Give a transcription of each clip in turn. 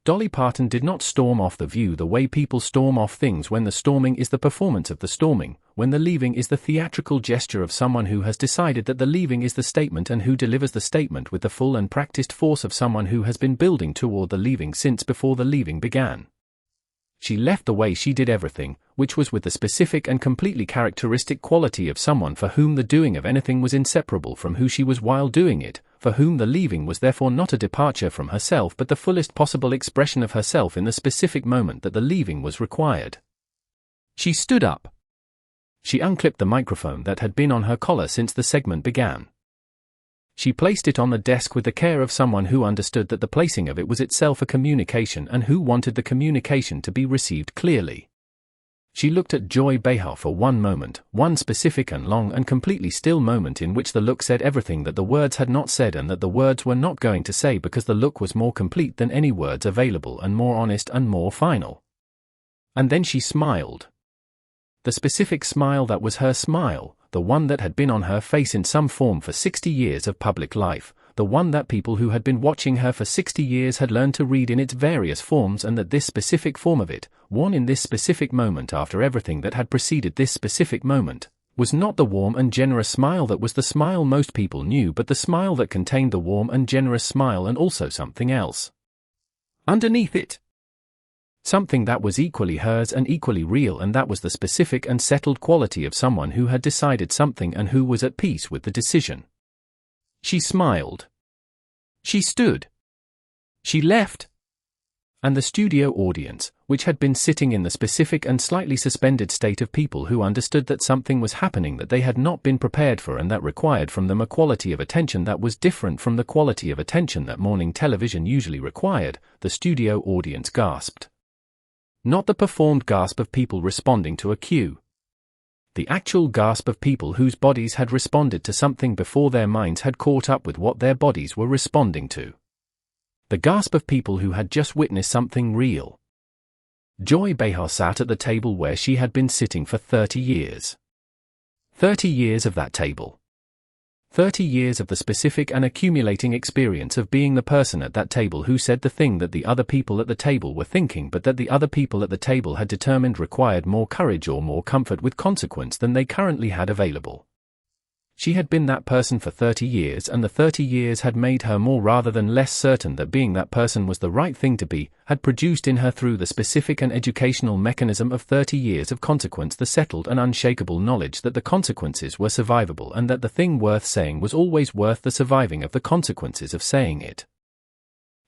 Dolly Parton did not storm off the view the way people storm off things when the storming is the performance of the storming, when the leaving is the theatrical gesture of someone who has decided that the leaving is the statement and who delivers the statement with the full and practiced force of someone who has been building toward the leaving since before the leaving began. She left the way she did everything, which was with the specific and completely characteristic quality of someone for whom the doing of anything was inseparable from who she was while doing it, for whom the leaving was therefore not a departure from herself but the fullest possible expression of herself in the specific moment that the leaving was required. She stood up. She unclipped the microphone that had been on her collar since the segment began. She placed it on the desk with the care of someone who understood that the placing of it was itself a communication and who wanted the communication to be received clearly. She looked at Joy Behar for one moment, one specific and long and completely still moment in which the look said everything that the words had not said and that the words were not going to say, because the look was more complete than any words available and more honest and more final. And then she smiled. The specific smile that was her smile, the one that had been on her face in some form for 60 years of public life, the one that people who had been watching her for 60 years had learned to read in its various forms, and that this specific form of it, worn in this specific moment after everything that had preceded this specific moment, was not the warm and generous smile that was the smile most people knew, but the smile that contained the warm and generous smile and also something else underneath it. Something that was equally hers and equally real, and that was the specific and settled quality of someone who had decided something and who was at peace with the decision. She smiled. She stood. She left. And the studio audience, which had been sitting in the specific and slightly suspended state of people who understood that something was happening that they had not been prepared for and that required from them a quality of attention that was different from the quality of attention that morning television usually required, the studio audience gasped. Not the performed gasp of people responding to a cue. The actual gasp of people whose bodies had responded to something before their minds had caught up with what their bodies were responding to. The gasp of people who had just witnessed something real. Joy Behar sat at the table where she had been sitting for 30 years. 30 years of that table. 30 years of the specific and accumulating experience of being the person at that table who said the thing that the other people at the table were thinking, but that the other people at the table had determined required more courage or more comfort with consequence than they currently had available. She had been that person for 30 years, and the 30 years had made her more rather than less certain that being that person was the right thing to be, had produced in her through the specific and educational mechanism of 30 years of consequence the settled and unshakable knowledge that the consequences were survivable and that the thing worth saying was always worth the surviving of the consequences of saying it.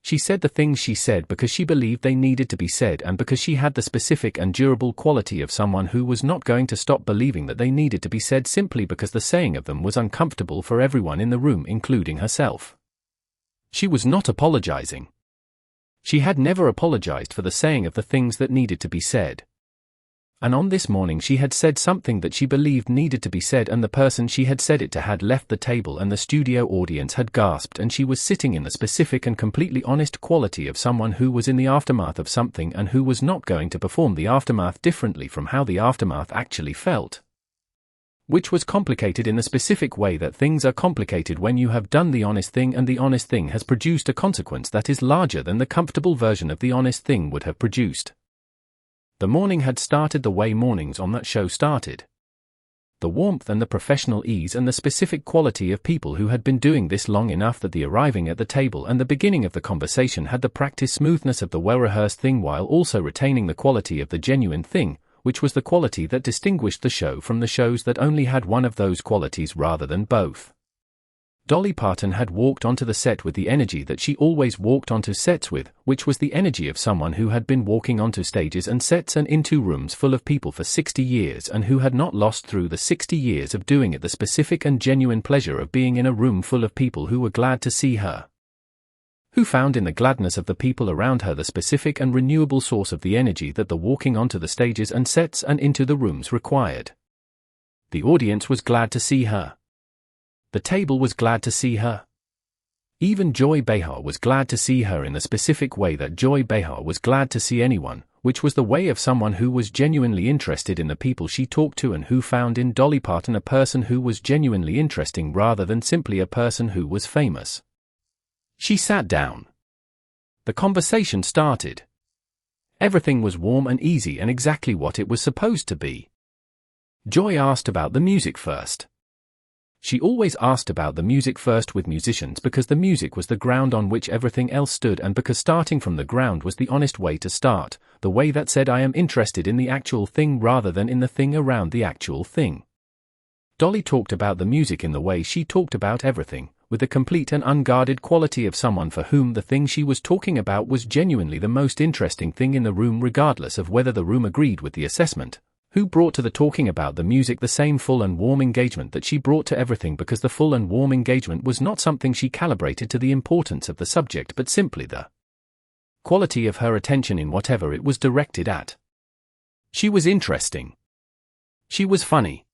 She said the things she said because she believed they needed to be said and because she had the specific and durable quality of someone who was not going to stop believing that they needed to be said simply because the saying of them was uncomfortable for everyone in the room, including herself. She was not apologizing. She had never apologized for the saying of the things that needed to be said. And on this morning she had said something that she believed needed to be said, and the person she had said it to had left the table and the studio audience had gasped, and she was sitting in the specific and completely honest quality of someone who was in the aftermath of something and who was not going to perform the aftermath differently from how the aftermath actually felt. Which was complicated in the specific way that things are complicated when you have done the honest thing and the honest thing has produced a consequence that is larger than the comfortable version of the honest thing would have produced. The morning had started the way mornings on that show started. The warmth and the professional ease and the specific quality of people who had been doing this long enough that the arriving at the table and the beginning of the conversation had the practiced smoothness of the well-rehearsed thing while also retaining the quality of the genuine thing, which was the quality that distinguished the show from the shows that only had one of those qualities rather than both. Dolly Parton had walked onto the set with the energy that she always walked onto sets with, which was the energy of someone who had been walking onto stages and sets and into rooms full of people for 60 years and who had not lost through the 60 years of doing it the specific and genuine pleasure of being in a room full of people who were glad to see her. Who found in the gladness of the people around her the specific and renewable source of the energy that the walking onto the stages and sets and into the rooms required. The audience was glad to see her. The table was glad to see her. Even Joy Behar was glad to see her in the specific way that Joy Behar was glad to see anyone, which was the way of someone who was genuinely interested in the people she talked to and who found in Dolly Parton a person who was genuinely interesting rather than simply a person who was famous. She sat down. The conversation started. Everything was warm and easy and exactly what it was supposed to be. Joy asked about the music first. She always asked about the music first with musicians because the music was the ground on which everything else stood, and because starting from the ground was the honest way to start, the way that said I am interested in the actual thing rather than in the thing around the actual thing. Dolly talked about the music in the way she talked about everything, with the complete and unguarded quality of someone for whom the thing she was talking about was genuinely the most interesting thing in the room, regardless of whether the room agreed with the assessment, who brought to the talking about the music the same full and warm engagement that she brought to everything, because the full and warm engagement was not something she calibrated to the importance of the subject but simply the quality of her attention in whatever it was directed at. She was interesting. She was funny.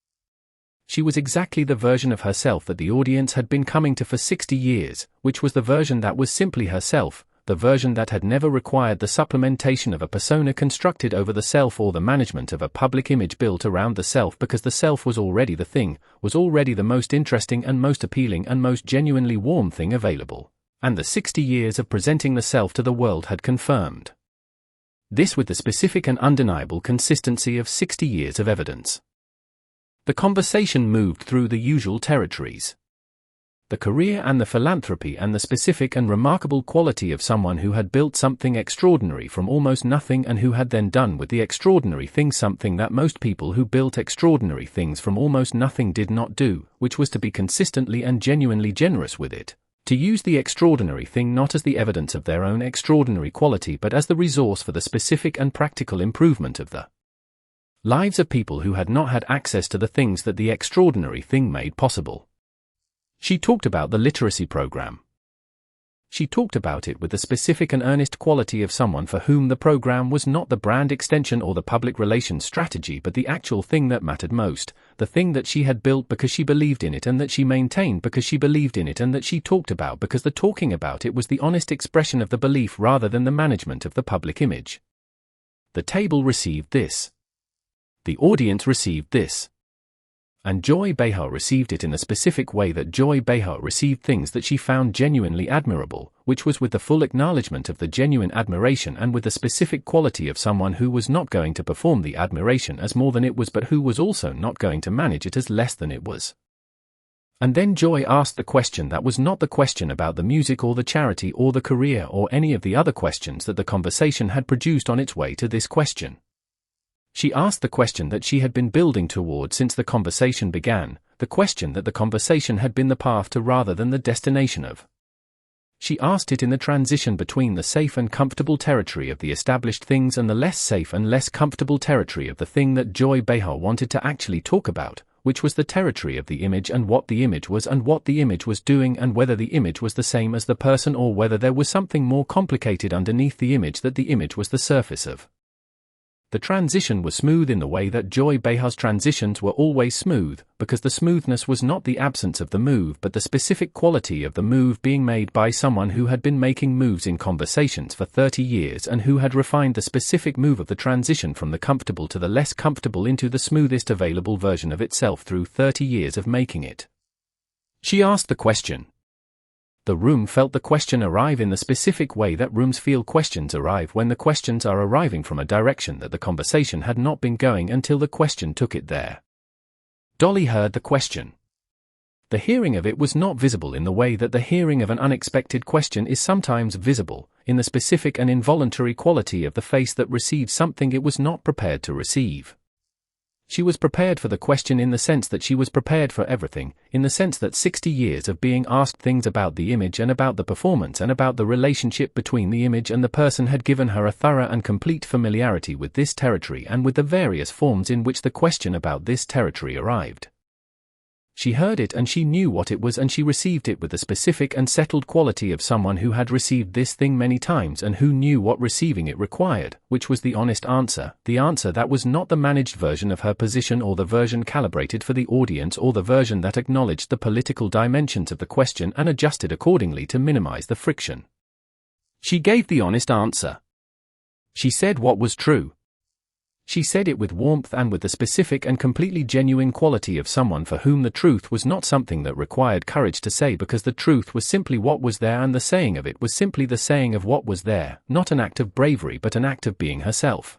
She was exactly the version of herself that the audience had been coming to for 60 years, which was the version that was simply herself, the version that had never required the supplementation of a persona constructed over the self or the management of a public image built around the self, because the self was already the thing, was already the most interesting and most appealing and most genuinely warm thing available, and the 60 years of presenting the self to the world had confirmed this with the specific and undeniable consistency of 60 years of evidence. The conversation moved through the usual territories. The career and the philanthropy and the specific and remarkable quality of someone who had built something extraordinary from almost nothing and who had then done with the extraordinary thing something that most people who built extraordinary things from almost nothing did not do, which was to be consistently and genuinely generous with it, to use the extraordinary thing not as the evidence of their own extraordinary quality but as the resource for the specific and practical improvement of the lives of people who had not had access to the things that the extraordinary thing made possible. She talked about the literacy program. She talked about it with the specific and earnest quality of someone for whom the program was not the brand extension or the public relations strategy but the actual thing that mattered most, the thing that she had built because she believed in it and that she maintained because she believed in it and that she talked about because the talking about it was the honest expression of the belief rather than the management of the public image. The table received this. The audience received this. And Joy Behar received it in the specific way that Joy Behar received things that she found genuinely admirable, which was with the full acknowledgement of the genuine admiration and with the specific quality of someone who was not going to perform the admiration as more than it was but who was also not going to manage it as less than it was. And then Joy asked the question that was not the question about the music or the charity or the career or any of the other questions that the conversation had produced on its way to this question. She asked the question that she had been building toward since the conversation began, the question that the conversation had been the path to rather than the destination of. She asked it in the transition between the safe and comfortable territory of the established things and the less safe and less comfortable territory of the thing that Joy Behar wanted to actually talk about, which was the territory of the image and what the image was and what the image was doing and whether the image was the same as the person or whether there was something more complicated underneath the image that the image was the surface of. The transition was smooth in the way that Joy Behar's transitions were always smooth, because the smoothness was not the absence of the move but the specific quality of the move being made by someone who had been making moves in conversations for 30 years and who had refined the specific move of the transition from the comfortable to the less comfortable into the smoothest available version of itself through 30 years of making it. She asked the question. The room felt the question arrive in the specific way that rooms feel questions arrive when the questions are arriving from a direction that the conversation had not been going until the question took it there. Dolly heard the question. The hearing of it was not visible in the way that the hearing of an unexpected question is sometimes visible, in the specific and involuntary quality of the face that received something it was not prepared to receive. She was prepared for the question in the sense that she was prepared for everything, in the sense that 60 years of being asked things about the image and about the performance and about the relationship between the image and the person had given her a thorough and complete familiarity with this territory and with the various forms in which the question about this territory arrived. She heard it and she knew what it was and she received it with the specific and settled quality of someone who had received this thing many times and who knew what receiving it required, which was the honest answer, the answer that was not the managed version of her position or the version calibrated for the audience or the version that acknowledged the political dimensions of the question and adjusted accordingly to minimize the friction. She gave the honest answer. She said what was true. She said it with warmth and with the specific and completely genuine quality of someone for whom the truth was not something that required courage to say, because the truth was simply what was there and the saying of it was simply the saying of what was there, not an act of bravery but an act of being herself.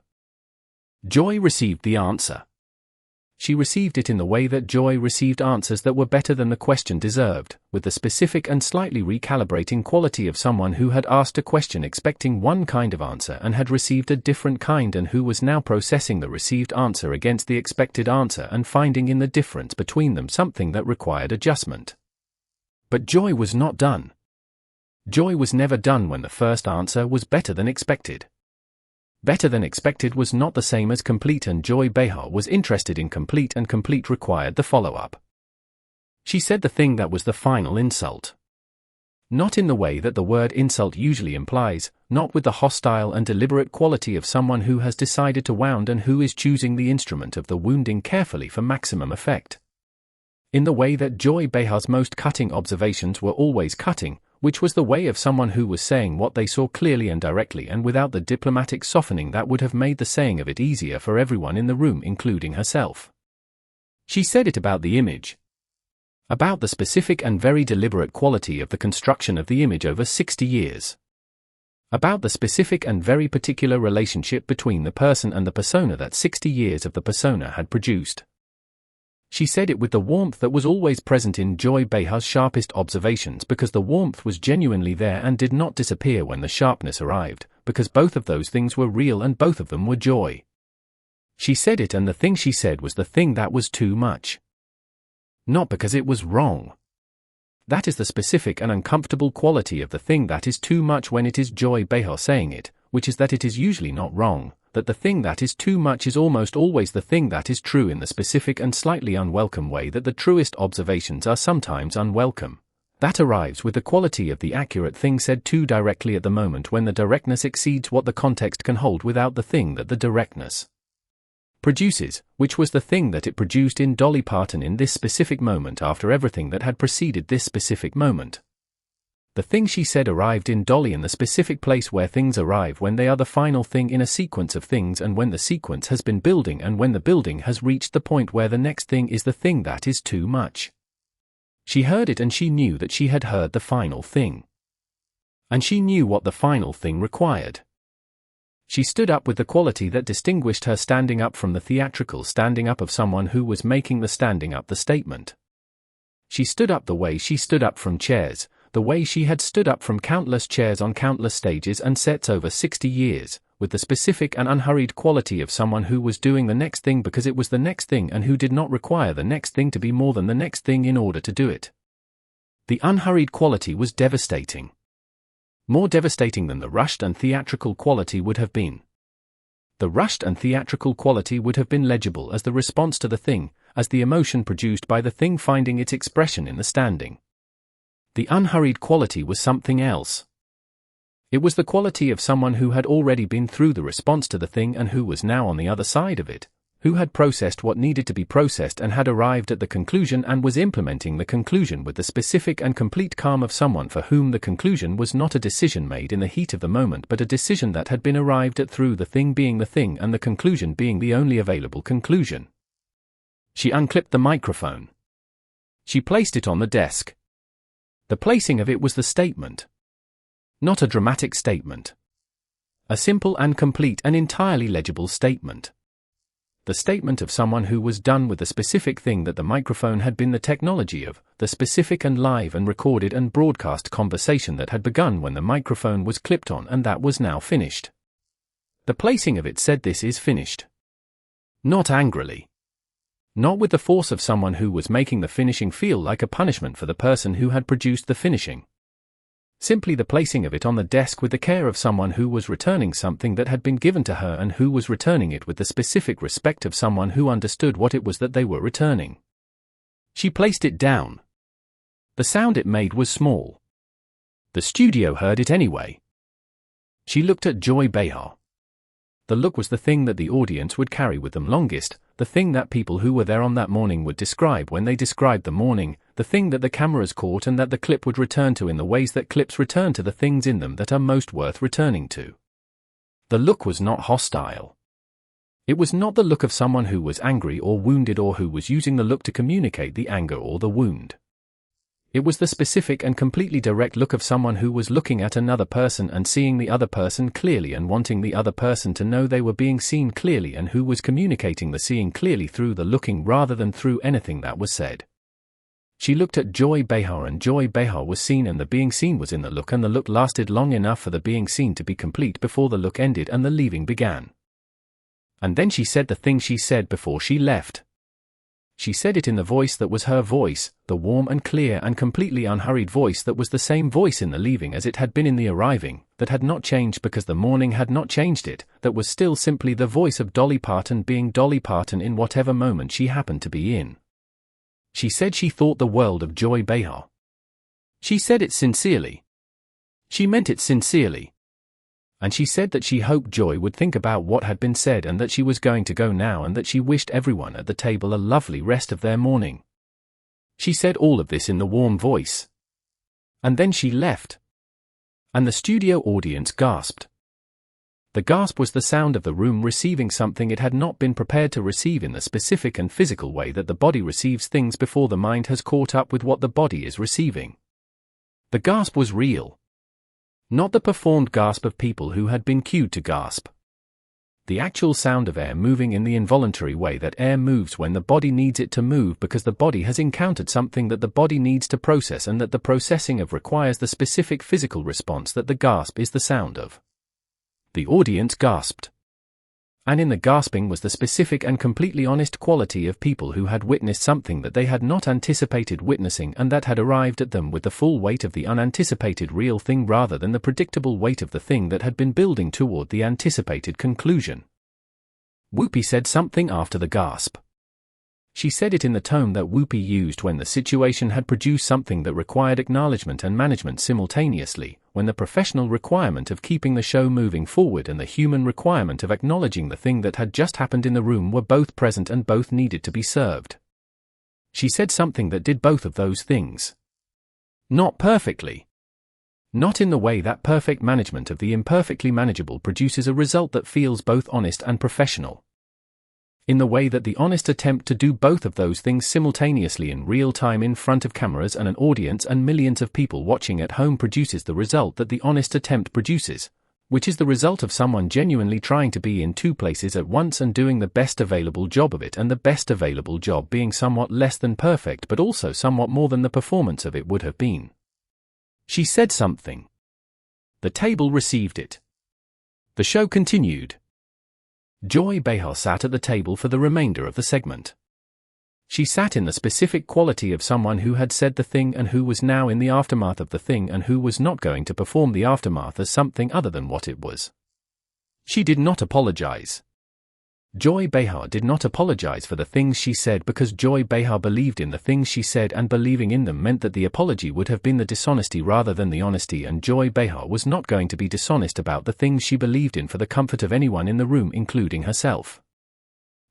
Joy received the answer. She received it in the way that Joy received answers that were better than the question deserved, with the specific and slightly recalibrating quality of someone who had asked a question expecting one kind of answer and had received a different kind, and who was now processing the received answer against the expected answer and finding in the difference between them something that required adjustment. But Joy was not done. Joy was never done when the first answer was better than expected. Better than expected was not the same as complete, and Joy Behar was interested in complete, and complete required the follow-up. She said the thing that was the final insult. Not in the way that the word insult usually implies, not with the hostile and deliberate quality of someone who has decided to wound and who is choosing the instrument of the wounding carefully for maximum effect. In the way that Joy Behar's most cutting observations were always cutting, which was the way of someone who was saying what they saw clearly and directly and without the diplomatic softening that would have made the saying of it easier for everyone in the room, including herself. She said it about the image. About the specific and very deliberate quality of the construction of the image over 60 years. About the specific and very particular relationship between the person and the persona that 60 years of the persona had produced. She said it with the warmth that was always present in Joy Behar's sharpest observations, because the warmth was genuinely there and did not disappear when the sharpness arrived, because both of those things were real and both of them were joy. She said it, and the thing she said was the thing that was too much. Not because it was wrong. That is the specific and uncomfortable quality of the thing that is too much when it is Joy Behar saying it, which is that it is usually not wrong, that the thing that is too much is almost always the thing that is true, in the specific and slightly unwelcome way that the truest observations are sometimes unwelcome. That arrives with the quality of the accurate thing said too directly at the moment when the directness exceeds what the context can hold without the thing that the directness produces, which was the thing that it produced in Dolly Parton in this specific moment after everything that had preceded this specific moment. The thing she said arrived in Dolly in the specific place where things arrive when they are the final thing in a sequence of things, and when the sequence has been building, and when the building has reached the point where the next thing is the thing that is too much. She heard it, and she knew that she had heard the final thing. And she knew what the final thing required. She stood up with the quality that distinguished her standing up from the theatrical standing up of someone who was making the standing up the statement. She stood up the way she stood up from chairs, the way she had stood up from countless chairs on countless stages and sets over 60 years, with the specific and unhurried quality of someone who was doing the next thing because it was the next thing and who did not require the next thing to be more than the next thing in order to do it. The unhurried quality was devastating. More devastating than the rushed and theatrical quality would have been. The rushed and theatrical quality would have been legible as the response to the thing, as the emotion produced by the thing finding its expression in the standing. The unhurried quality was something else. It was the quality of someone who had already been through the response to the thing and who was now on the other side of it, who had processed what needed to be processed and had arrived at the conclusion and was implementing the conclusion with the specific and complete calm of someone for whom the conclusion was not a decision made in the heat of the moment but a decision that had been arrived at through the thing being the thing and the conclusion being the only available conclusion. She unclipped the microphone. She placed it on the desk. The placing of it was the statement. Not a dramatic statement. A simple and complete and entirely legible statement. The statement of someone who was done with the specific thing that the microphone had been the technology of, the specific and live and recorded and broadcast conversation that had begun when the microphone was clipped on and that was now finished. The placing of it said this is finished. Not angrily. Not with the force of someone who was making the finishing feel like a punishment for the person who had produced the finishing. Simply the placing of it on the desk with the care of someone who was returning something that had been given to her and who was returning it with the specific respect of someone who understood what it was that they were returning. She placed it down. The sound it made was small. The studio heard it anyway. She looked at Joy Behar. The look was the thing that the audience would carry with them longest, the thing that people who were there on that morning would describe when they described the morning, the thing that the cameras caught and that the clip would return to in the ways that clips return to the things in them that are most worth returning to. The look was not hostile. It was not the look of someone who was angry or wounded or who was using the look to communicate the anger or the wound. It was the specific and completely direct look of someone who was looking at another person and seeing the other person clearly and wanting the other person to know they were being seen clearly, and who was communicating the seeing clearly through the looking rather than through anything that was said. She looked at Joy Behar, and Joy Behar was seen, and the being seen was in the look, and the look lasted long enough for the being seen to be complete before the look ended and the leaving began. And then she said the thing she said before she left. She said it in the voice that was her voice, the warm and clear and completely unhurried voice that was the same voice in the leaving as it had been in the arriving, that had not changed because the morning had not changed it, that was still simply the voice of Dolly Parton being Dolly Parton in whatever moment she happened to be in. She said she thought the world of Joy Behar. She said it sincerely. She meant it sincerely. And she said that she hoped Joy would think about what had been said, and that she was going to go now, and that she wished everyone at the table a lovely rest of their morning. She said all of this in the warm voice. And then she left. And the studio audience gasped. The gasp was the sound of the room receiving something it had not been prepared to receive in the specific and physical way that the body receives things before the mind has caught up with what the body is receiving. The gasp was real. Not the performed gasp of people who had been cued to gasp. The actual sound of air moving in the involuntary way that air moves when the body needs it to move, because the body has encountered something that the body needs to process, and that the processing of requires the specific physical response that the gasp is the sound of. The audience gasped. And in the gasping was the specific and completely honest quality of people who had witnessed something that they had not anticipated witnessing, and that had arrived at them with the full weight of the unanticipated real thing rather than the predictable weight of the thing that had been building toward the anticipated conclusion. Whoopi said something after the gasp. She said it in the tone that Whoopi used when the situation had produced something that required acknowledgement and management simultaneously, when the professional requirement of keeping the show moving forward and the human requirement of acknowledging the thing that had just happened in the room were both present and both needed to be served. She said something that did both of those things. Not perfectly. Not in the way that perfect management of the imperfectly manageable produces a result that feels both honest and professional. In the way that the honest attempt to do both of those things simultaneously in real time in front of cameras and an audience and millions of people watching at home produces the result that the honest attempt produces, which is the result of someone genuinely trying to be in two places at once and doing the best available job of it, and the best available job being somewhat less than perfect but also somewhat more than the performance of it would have been. She said something. The table received it. The show continued. Joy Behar sat at the table for the remainder of the segment. She sat in the specific quality of someone who had said the thing and who was now in the aftermath of the thing and who was not going to perform the aftermath as something other than what it was. She did not apologize. Joy Behar did not apologize for the things she said because Joy Behar believed in the things she said, and believing in them meant that the apology would have been the dishonesty rather than the honesty, and Joy Behar was not going to be dishonest about the things she believed in for the comfort of anyone in the room, including herself.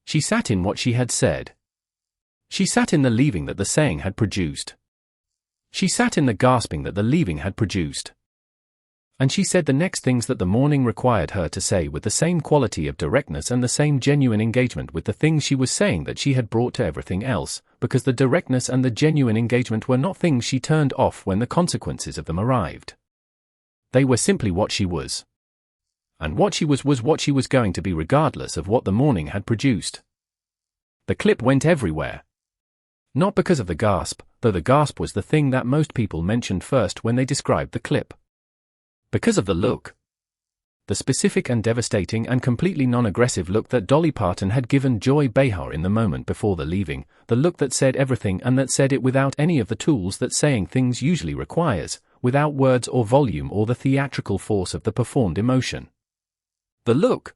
She sat in what she had said. She sat in the leaving that the saying had produced. She sat in the gasping that the leaving had produced. And she said the next things that the morning required her to say with the same quality of directness and the same genuine engagement with the things she was saying that she had brought to everything else, because the directness and the genuine engagement were not things she turned off when the consequences of them arrived. They were simply what she was. And what she was what she was going to be regardless of what the morning had produced. The clip went everywhere. Not because of the gasp, though the gasp was the thing that most people mentioned first when they described the clip. Because of the look. The specific and devastating and completely non-aggressive look that Dolly Parton had given Joy Behar in the moment before the leaving, the look that said everything and that said it without any of the tools that saying things usually requires, without words or volume or the theatrical force of the performed emotion. The look.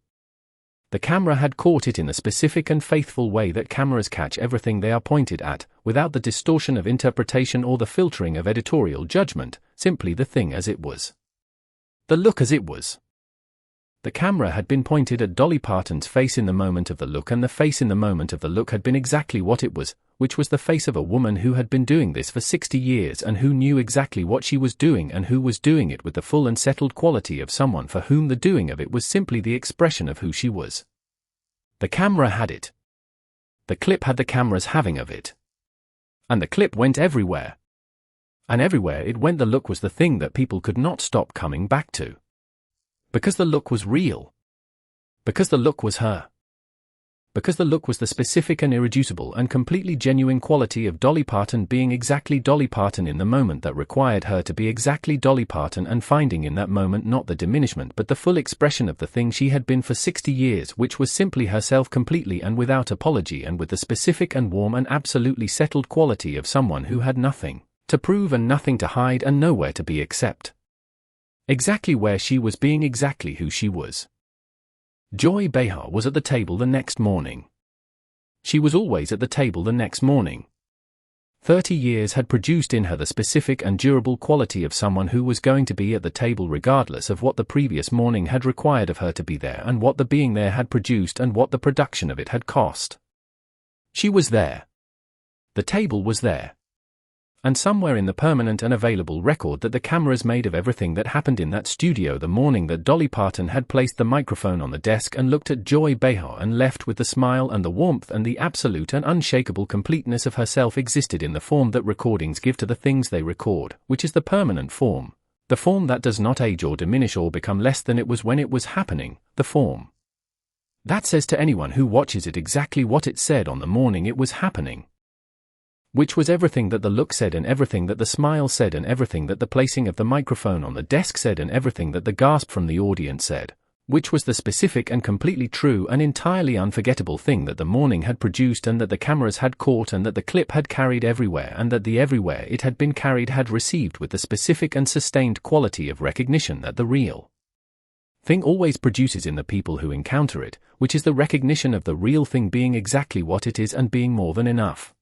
The camera had caught it in the specific and faithful way that cameras catch everything they are pointed at, without the distortion of interpretation or the filtering of editorial judgment, simply the thing as it was. The look as it was. The camera had been pointed at Dolly Parton's face in the moment of the look, and the face in the moment of the look had been exactly what it was, which was the face of a woman who had been doing this for 60 years and who knew exactly what she was doing and who was doing it with the full and settled quality of someone for whom the doing of it was simply the expression of who she was. The camera had it. The clip had the camera's having of it. And the clip went everywhere. And everywhere it went, the look was the thing that people could not stop coming back to. Because the look was real. Because the look was her. Because the look was the specific and irreducible and completely genuine quality of Dolly Parton being exactly Dolly Parton in the moment that required her to be exactly Dolly Parton, and finding in that moment not the diminishment but the full expression of the thing she had been for 60 years, which was simply herself completely and without apology, and with the specific and warm and absolutely settled quality of someone who had nothing to prove and nothing to hide and nowhere to be except exactly where she was, being exactly who she was. Joy Behar was at the table the next morning. She was always at the table the next morning. 30 years had produced in her the specific and durable quality of someone who was going to be at the table regardless of what the previous morning had required of her to be there, and what the being there had produced and what the production of it had cost. She was there. The table was there. And somewhere in the permanent and available record that the cameras made of everything that happened in that studio the morning that Dolly Parton had placed the microphone on the desk and looked at Joy Behar and left with the smile and the warmth and the absolute and unshakable completeness of herself, existed in the form that recordings give to the things they record, which is the permanent form, the form that does not age or diminish or become less than it was when it was happening, the form that says to anyone who watches it exactly what it said on the morning it was happening. Which was everything that the look said, and everything that the smile said, and everything that the placing of the microphone on the desk said, and everything that the gasp from the audience said, which was the specific and completely true and entirely unforgettable thing that the morning had produced, and that the cameras had caught, and that the clip had carried everywhere, and that the everywhere it had been carried had received with the specific and sustained quality of recognition that the real thing always produces in the people who encounter it, which is the recognition of the real thing being exactly what it is and being more than enough.